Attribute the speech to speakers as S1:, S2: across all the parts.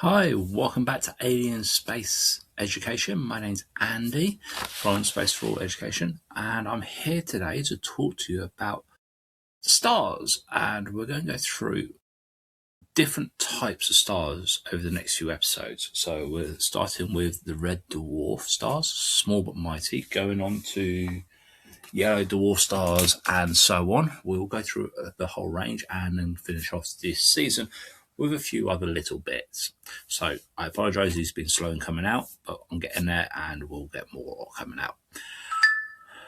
S1: Hi, welcome back to Alien Space Education. My name's Andy from Space for All Education, and I'm here today to talk to you about stars. And we're going to go through different types of stars over the next few episodes. So we're starting with the red dwarf stars, small but mighty, going on to yellow dwarf stars, and so on. We'll go through the whole range and then finish off this season with a few other little bits. So I apologise, he's been slow in coming out, but I'm getting there and we'll get more coming out.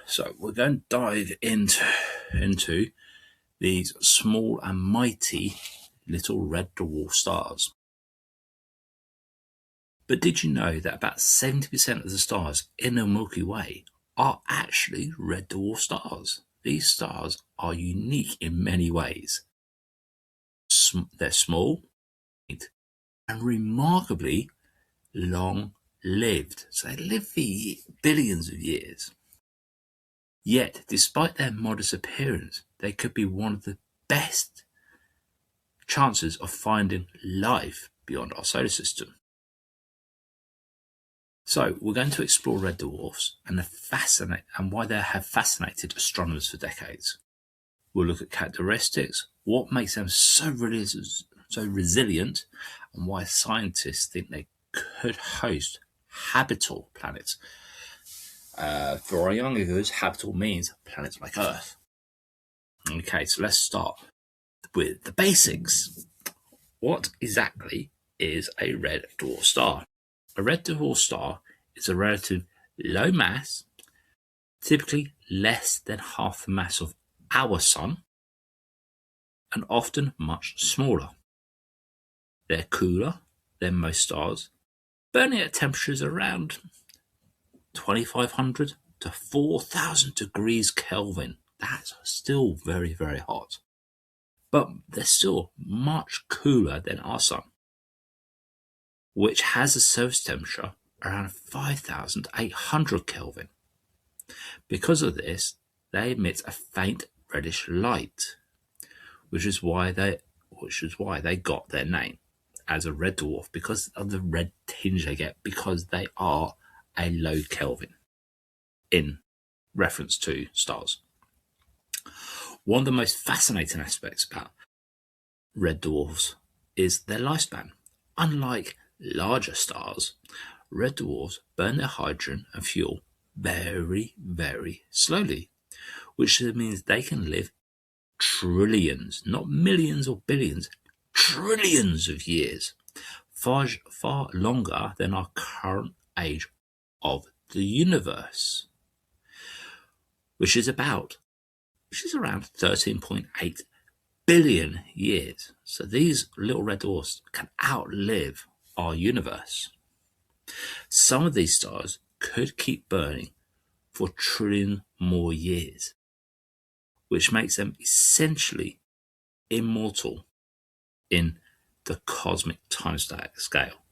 S1: So we're going to dive into these small and mighty little red dwarf stars. But did you know that about 70% of the stars in the Milky Way are actually red dwarf stars? These stars are unique in many ways. They're small and remarkably long-lived. So they live for billions of years. Yet, despite their modest appearance, they could be one of the best chances of finding life beyond our solar system. So we're going to explore red dwarfs and why they have fascinated astronomers for decades. We'll look at characteristics, what makes them so resilient, and why scientists think they could host habitable planets. For our younger viewers, habitable means planets like Earth. Okay, so let's start with the basics. What exactly is a red dwarf star? A red dwarf star is a relative low mass, typically less than half the mass of our Sun, and often much smaller. They're cooler than most stars, burning at temperatures around 2,500 to 4,000 degrees Kelvin. That's still very, very hot. But they're still much cooler than our Sun, which has a surface temperature around 5,800 Kelvin. Because of this, they emit a faint reddish light, which is why they got their name as a red dwarf, because of the red tinge they get, because they are a low Kelvin in reference to stars. One of the most fascinating aspects about red dwarfs is their lifespan. Unlike larger stars, red dwarfs burn their hydrogen and fuel very, very slowly, which means they can live trillions, not millions or billions, trillions of years, far longer than our current age of the universe, which is around 13.8 billion years. So these little red dwarfs can outlive our universe. Some of these stars could keep burning for a trillion more years, which makes them essentially immortal in the cosmic time scale.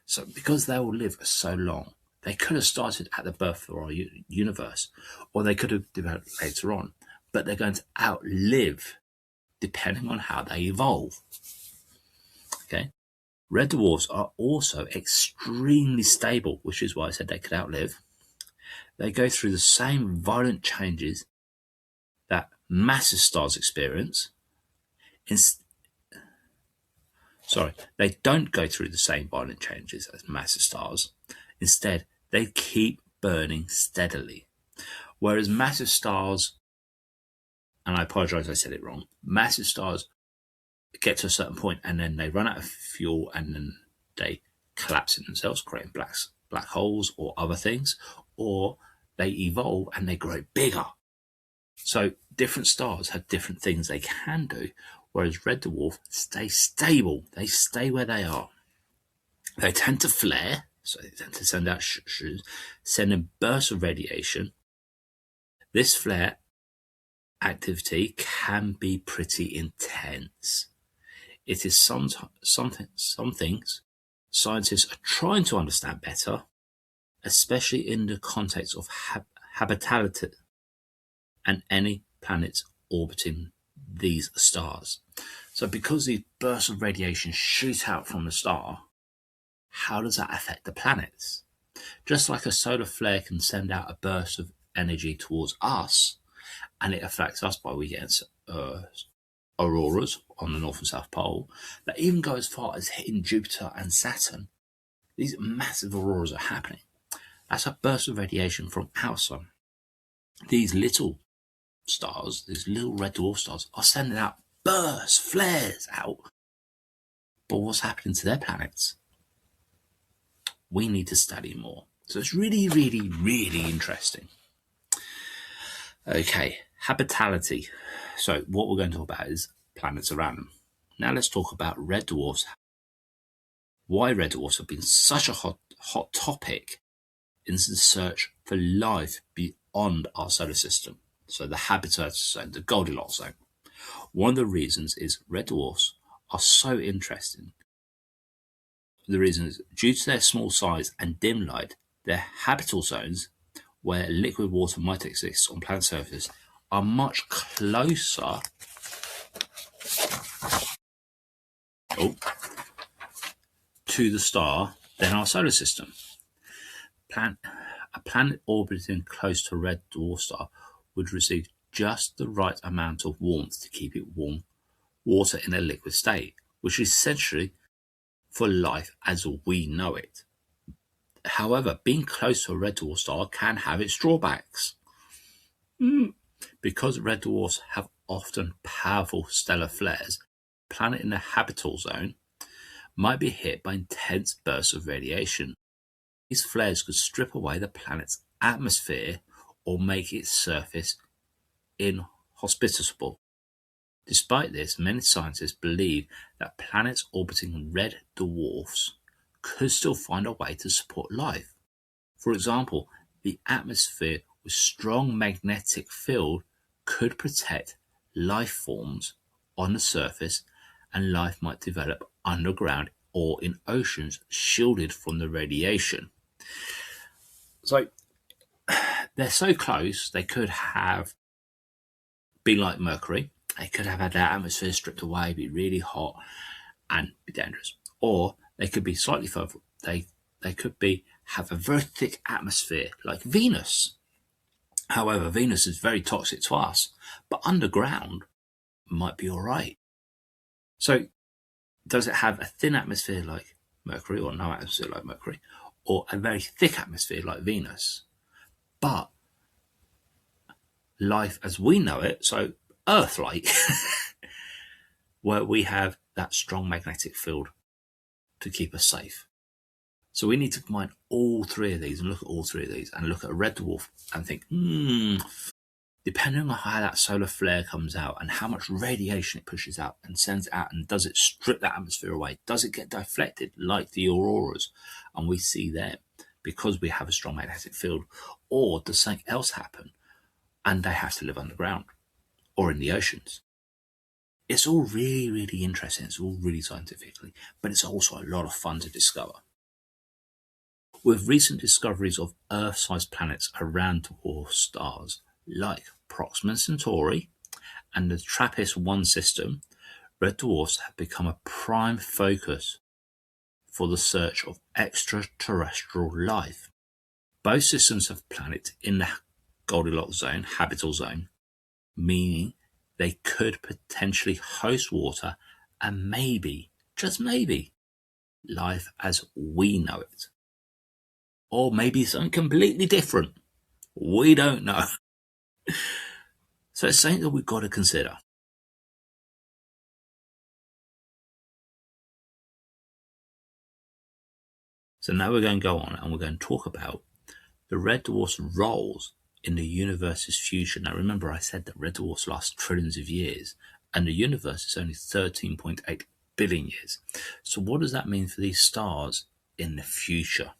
S1: So because they will live so long, they could have started at the birth of our universe, or they could have developed later on, but they're going to outlive depending on how they evolve. Okay. Red dwarfs are also extremely stable, which is why I said they could outlive. They go through the same violent changes that massive stars experience. They don't go through the same violent changes as massive stars. Instead, they keep burning steadily. Whereas massive stars, and I apologize I said it wrong, massive stars get to a certain point and then they run out of fuel and then they collapse in themselves, creating black holes or other things, or they evolve and they grow bigger. So different stars have different things they can do, whereas red dwarf stay stable. They stay where they are. They tend to flare, so they tend to send out sending bursts of radiation. This flare activity can be pretty intense. It is some things scientists are trying to understand better, especially in the context of habitability and any planets orbiting these stars. So because these bursts of radiation shoot out from the star, how does that affect the planets? Just like a solar flare can send out a burst of energy towards us, and it affects us by we get auroras on the North and South Pole, that even go as far as hitting Jupiter and Saturn. These massive auroras are happening. That's a burst of radiation from our sun. These little stars, these little red dwarf stars, are sending out bursts, flares out. But what's happening to their planets? We need to study more. So it's really, really, really interesting. Okay, habitability. So what we're going to talk about is planets around them. Now let's talk about red dwarfs. Why red dwarfs have been such a hot topic in the search for life beyond our solar system. So the habitat zone, the Goldilocks zone. One of the reasons is red dwarfs are so interesting. The reason is due to their small size and dim light, their habitable zones, where liquid water might exist on planet surface, are much closer to the star than our solar system. A planet orbiting close to a red dwarf star would receive just the right amount of warmth to keep it warm water in a liquid state, which is essentially for life as we know it. However, being close to a red dwarf star can have its drawbacks. Because red dwarfs have often powerful stellar flares, a planet in the habitable zone might be hit by intense bursts of radiation. These flares could strip away the planet's atmosphere or make its surface inhospitable. Despite this, many scientists believe that planets orbiting red dwarfs could still find a way to support life. For example, the atmosphere with strong magnetic field could protect life forms on the surface, and life might develop underground or in oceans shielded from the radiation. So they're so close, they could have been like Mercury. They could have had their atmosphere stripped away, be really hot and be dangerous. Or they could be slightly further. They could have a very thick atmosphere like Venus. However, Venus is very toxic to us, but underground might be all right. So does it have a thin atmosphere like Mercury, or no atmosphere like Mercury, or a very thick atmosphere like Venus? But life as we know it, so Earth-like, where we have that strong magnetic field to keep us safe. So we need to combine all three of these and look at all three of these and look at a red dwarf and think, depending on how that solar flare comes out and how much radiation it pushes out and sends it out, and does it strip that atmosphere away? Does it get deflected like the auroras and we see them because we have a strong magnetic field? Or does something else happen and they have to live underground or in the oceans? It's all really, really interesting. It's all really scientifically, but it's also a lot of fun to discover. With recent discoveries of Earth-sized planets around dwarf stars like Proxima Centauri and the TRAPPIST-1 system, red dwarfs have become a prime focus for the search of extraterrestrial life. Both systems have planets in the Goldilocks zone, habitable zone, meaning they could potentially host water and maybe, just maybe, life as we know it. Or maybe something completely different. We don't know. So it's something that we've got to consider. So now we're going to go on and we're going to talk about the red dwarf's roles in the universe's future. Now remember, I said that red dwarfs last trillions of years and the universe is only 13.8 billion years. So what does that mean for these stars in the future?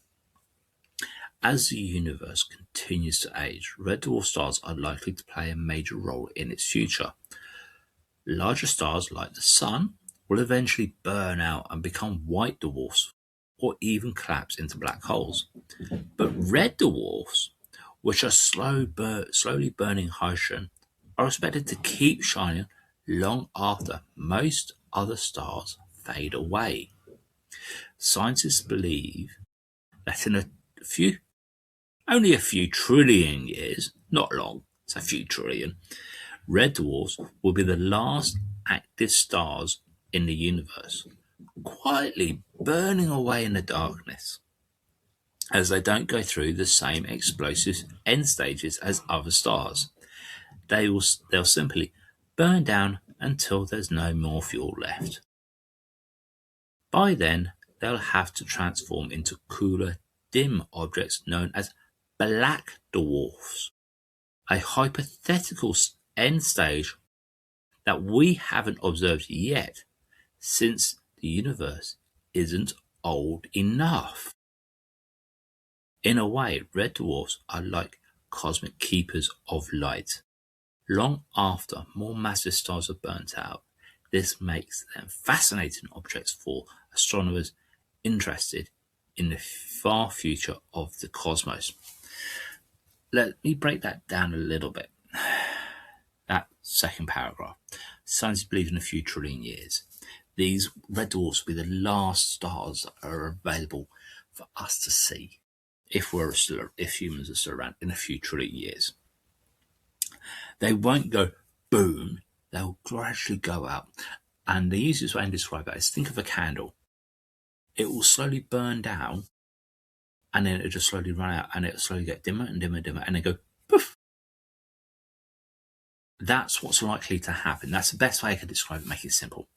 S1: As the universe continues to age, red dwarf stars are likely to play a major role in its future. Larger stars like the Sun will eventually burn out and become white dwarfs or even collapse into black holes. But red dwarfs, which are slowly burning hydrogen, are expected to keep shining long after most other stars fade away. Scientists believe that in only a few trillion years, not long, it's a few trillion, red dwarfs will be the last active stars in the universe, quietly burning away in the darkness, as they don't go through the same explosive end stages as other stars. They'll simply burn down until there's no more fuel left. By then, they'll have to transform into cooler, dim objects known as black dwarfs, a hypothetical end stage that we haven't observed yet, since the universe isn't old enough. In a way, red dwarfs are like cosmic keepers of light. Long after more massive stars are burnt out, this makes them fascinating objects for astronomers interested in the far future of the cosmos. Let me break that down a little bit. That second paragraph. Scientists believe in a few trillion years. These red dwarfs will be the last stars that are available for us to see if humans are still around in a few trillion years. They won't go boom, they'll gradually go out. And the easiest way to describe that is think of a candle. It will slowly burn down and then it'll just slowly run out and it'll slowly get dimmer and dimmer and dimmer and then go poof. That's what's likely to happen. That's the best way I can describe it, make it simple.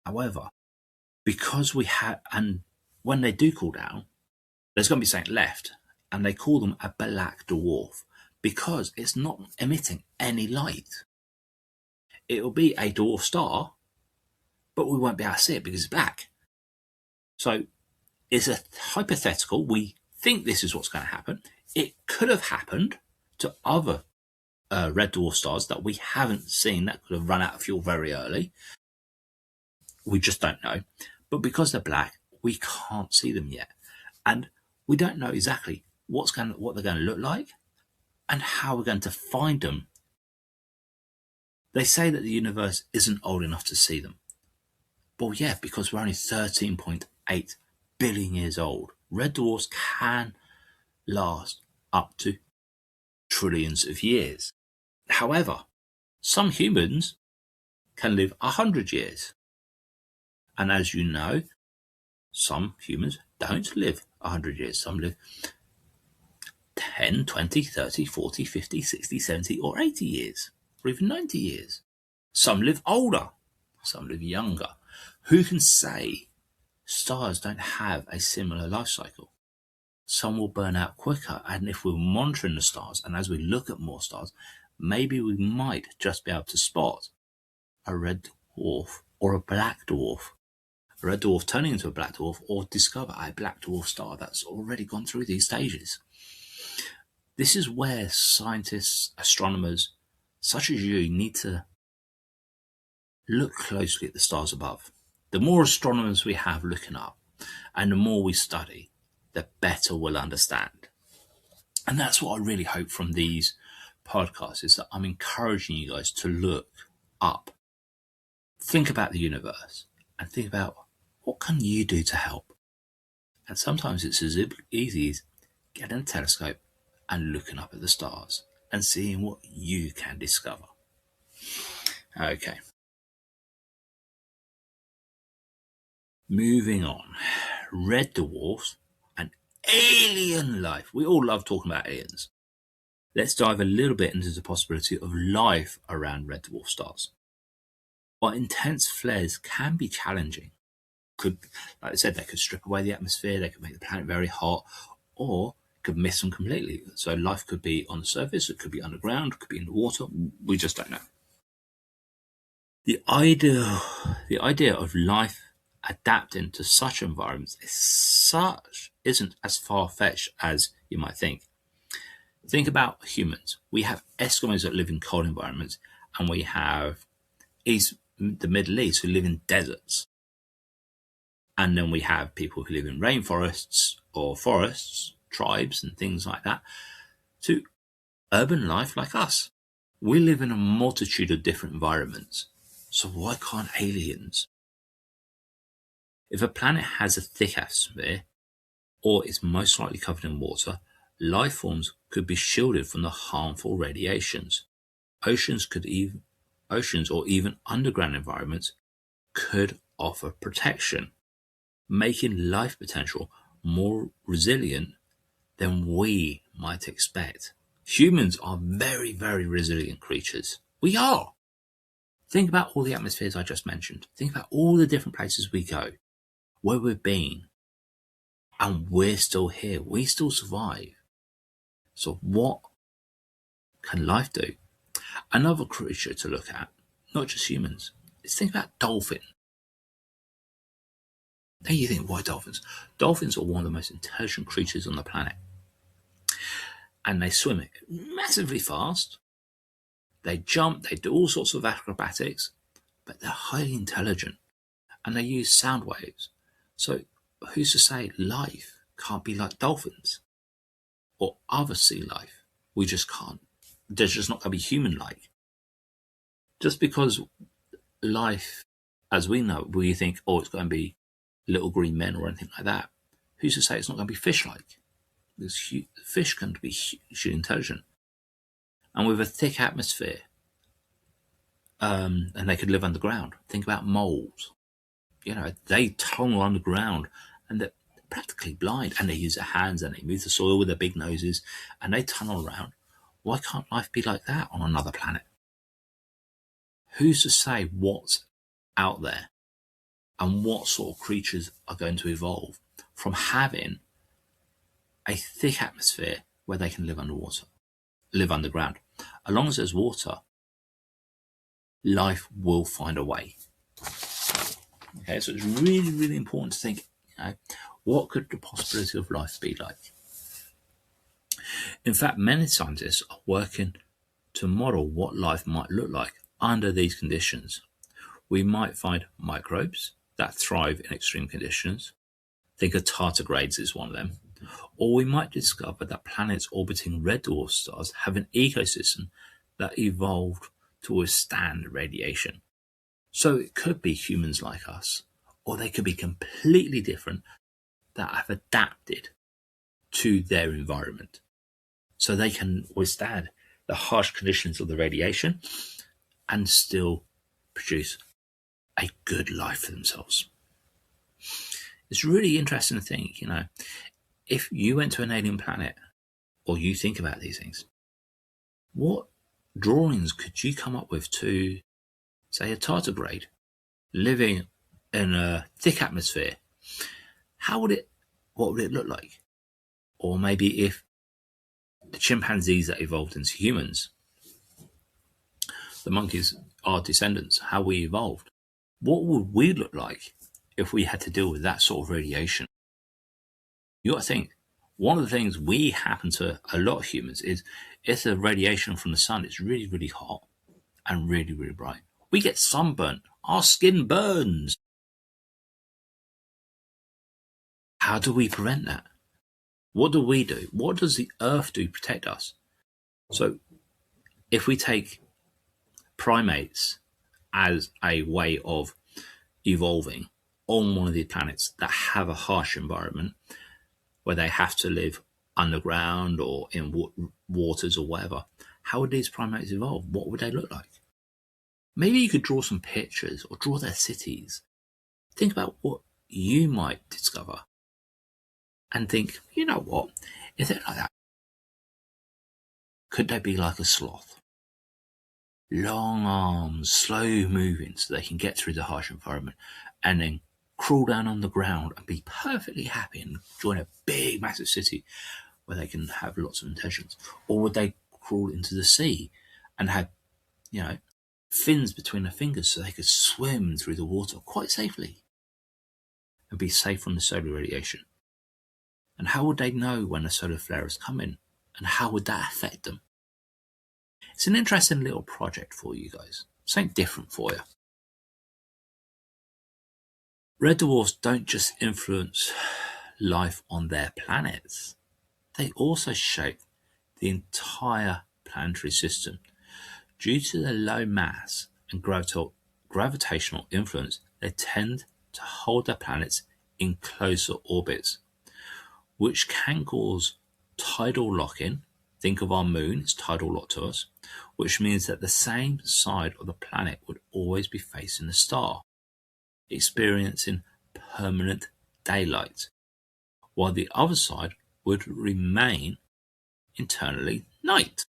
S1: However, because and when they do cool down, there's going to be something left, and they call them a black dwarf because it's not emitting any light. It'll be a dwarf star, but we won't be able to see it because it's black. So it's a hypothetical. We think this is what's going to happen. It could have happened to other red dwarf stars that we haven't seen that could have run out of fuel very early. We just don't know. But because they're black, we can't see them yet. And we don't know exactly what they're going to look like and how we're going to find them. They say that the universe isn't old enough to see them. Well, yeah, because we're only 13.8 billion years old. Red dwarfs can last up to trillions of years. However, some humans can live 100 years. And as you know, some humans don't live 100 years. Some live 10, 20, 30, 40, 50, 60, 70 or 80 years, or even 90 years. Some live older, some live younger. Who can say stars don't have a similar life cycle? Some will burn out quicker, and if we're monitoring the stars, and as we look at more stars, maybe we might just be able to spot a red dwarf or a black dwarf. A red dwarf turning into a black dwarf, or discover a black dwarf star that's already gone through these stages. This is where scientists, astronomers, such as you, need to look closely at the stars above. The more astronomers we have looking up, and the more we study, the better we'll understand. And that's what I really hope from these podcasts, is that I'm encouraging you guys to look up, think about the universe, and think about what can you do to help. And sometimes it's as easy as getting a telescope and looking up at the stars and seeing what you can discover. Okay. Moving on. Red dwarfs and alien life. We all love talking about aliens. Let's dive a little bit into the possibility of life around red dwarf stars. While intense flares can be challenging, like I said, they could strip away the atmosphere, they could make the planet very hot, or could miss them completely. So life could be on the surface, it could be underground, it could be in the water. We just don't know. The idea of life adapting to such environments isn't as far-fetched as you might think. Think about humans. We have Eskimos that live in cold environments, and we have the Middle East who live in deserts. And then we have people who live in rainforests or forests, tribes and things like that, to urban life like us. We live in a multitude of different environments. So why can't aliens? If a planet has a thick atmosphere, or is most likely covered in water, life forms could be shielded from the harmful radiations. Oceans could even Oceans or even underground environments could offer protection, making life potential more resilient than we might expect. Humans are very, very resilient creatures. We are. Think about all the atmospheres I just mentioned. Think about all the different places we go, where we've been, and we're still here. We still survive. So what can life do? Another creature to look at, not just humans, is think about dolphins. Now you think, why dolphins? Dolphins are one of the most intelligent creatures on the planet. And they swim massively fast. They jump, they do all sorts of acrobatics, but they're highly intelligent. And they use sound waves. So who's to say life can't be like dolphins or other sea life? We just can't. There's just not going to be human-like. Just because life, as we know, we think, oh, it's going to be little green men or anything like that. Who's to say it's not going to be fish-like? Because fish can be hugely intelligent. And with a thick atmosphere, and they could live underground. Think about moles. They tunnel underground and they're practically blind, and they use their hands and they move the soil with their big noses and they tunnel around. Why can't life be like that on another planet? Who's to say what's out there and what sort of creatures are going to evolve from having a thick atmosphere where they can live underwater, live underground? As long as there's water, life will find a way. Okay, so it's really, really important to think, what could the possibility of life be like? In fact, many scientists are working to model what life might look like under these conditions. We might find microbes that thrive in extreme conditions. Think of tardigrades is one of them. Or we might discover that planets orbiting red dwarf stars have an ecosystem that evolved to withstand radiation. So it could be humans like us, or they could be completely different that have adapted to their environment. So they can withstand the harsh conditions of the radiation and still produce a good life for themselves. It's really interesting to think, if you went to an alien planet, or you think about these things, what drawings could you come up with to, say, a tardigrade living in a thick atmosphere? What would it look like? Or maybe if the chimpanzees that evolved into humans, the monkeys, are descendants, how we evolved, what would we look like if we had to deal with that sort of radiation? You got to think, one of the things we happen to a lot of humans is if the radiation from the sun is really, really hot and really, really bright, we get sunburnt. Our skin burns. How do we prevent that? What do we do? What does the earth do to protect us? So if we take primates as a way of evolving on one of the planets that have a harsh environment where they have to live underground or in waters or whatever, how would these primates evolve? What would they look like? Maybe you could draw some pictures or draw their cities. Think about what you might discover and think, you know what, if they're like that, could they be like a sloth? Long arms, slow moving, so they can get through the harsh environment and then crawl down on the ground and be perfectly happy and join a big, massive city where they can have lots of intelligence? Or would they crawl into the sea and have, fins between their fingers so they could swim through the water quite safely and be safe from the solar radiation? And how would they know when a solar flare is coming? And how would that affect them? It's an interesting little project for you guys. Something different for you. Red dwarfs don't just influence life on their planets. They also shape the entire planetary system. Due to their low mass and gravitational influence, they tend to hold their planets in closer orbits, which can cause tidal lock-in. Think of our moon, it's tidal locked to us, which means that the same side of the planet would always be facing the star, experiencing permanent daylight, while the other side would remain internally night.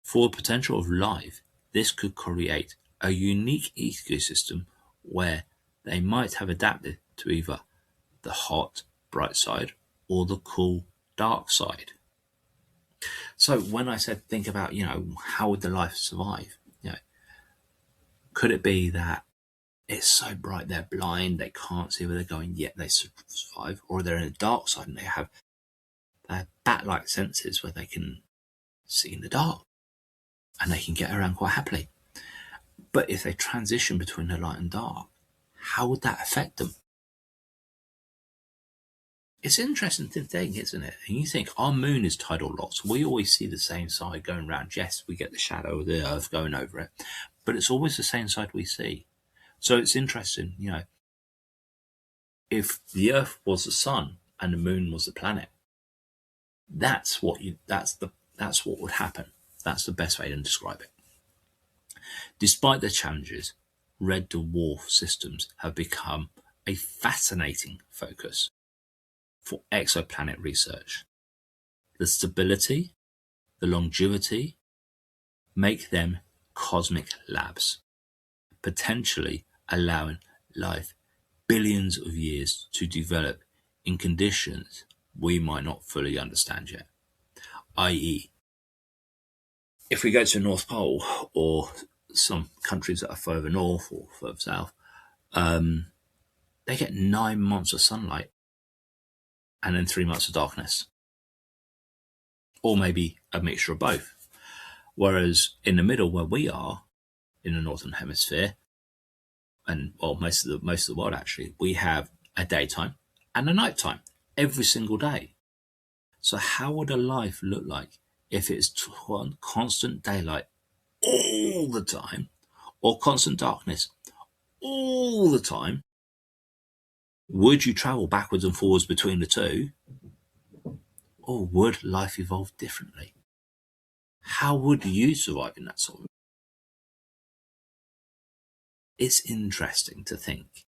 S1: For the potential of life, this could create a unique ecosystem where they might have adapted to either the hot, bright side or the cool, dark side. So when I said think about, how would the life survive? Could it be that it's so bright they're blind, they can't see where they're going, yet they survive? Or they're in the dark side and they have bat-like senses where they can see in the dark and they can get around quite happily. But if they transition between the light and dark, how would that affect them? It's an interesting thing, isn't it? And you think our moon is tidal locked. We always see the same side going round. Yes, we get the shadow of the Earth going over it, but it's always the same side we see. So it's interesting, if the Earth was the sun and the moon was the planet, that's what would happen. That's the best way to describe it. Despite the challenges, red dwarf systems have become a fascinating focus for exoplanet research. The stability, the longevity make them cosmic labs, potentially allowing life billions of years to develop in conditions we might not fully understand yet. I.e., if we go to the North Pole or some countries that are further north or further south, they get 9 months of sunlight and then 3 months of darkness, or maybe a mixture of both. Whereas in the middle, where we are in the northern hemisphere, and most of the world actually, we have a daytime and a nighttime every single day. So how would a life look like if it's constant daylight all the time, or constant darkness all the time? Would you travel backwards and forwards between the two? Or would life evolve differently? How would you survive in that sort of? It's interesting to think.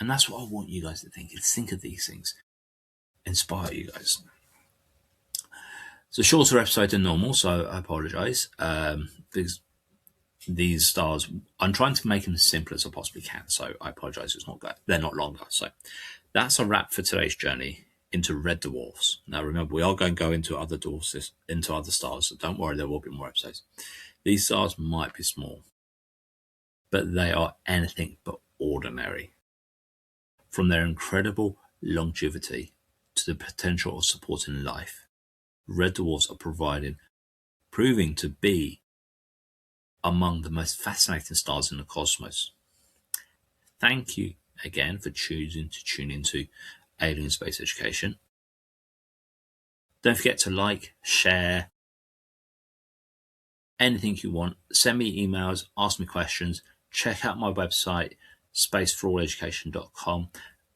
S1: And that's what I want you guys to think, is think of these things. Inspire you guys. It's a shorter episode than normal, so I apologise. Because these stars, I'm trying to make them as simple as I possibly can, so I apologise they're not longer. So that's a wrap for today's journey into red dwarfs. Now remember, we are going to go into other dwarfs, into other stars, so don't worry, there will be more episodes. These stars might be small, but they are anything but ordinary. From their incredible longevity to the potential of supporting life, red dwarfs are proving to be among the most fascinating stars in the cosmos. Thank you again for choosing to tune into Alien Space Education. Don't forget to like, share, anything you want. Send me emails, ask me questions. Check out my website, spaceforalleducation.com.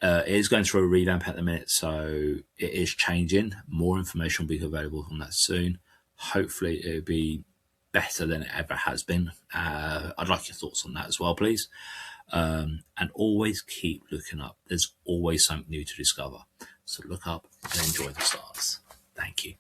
S1: It is going through a revamp at the minute, so it is changing. More information will be available on that soon. Hopefully it'll be better than it ever has been. I'd like your thoughts on that as well, please. And always keep looking up. There's always something new to discover. So look up and enjoy the stars. Thank you.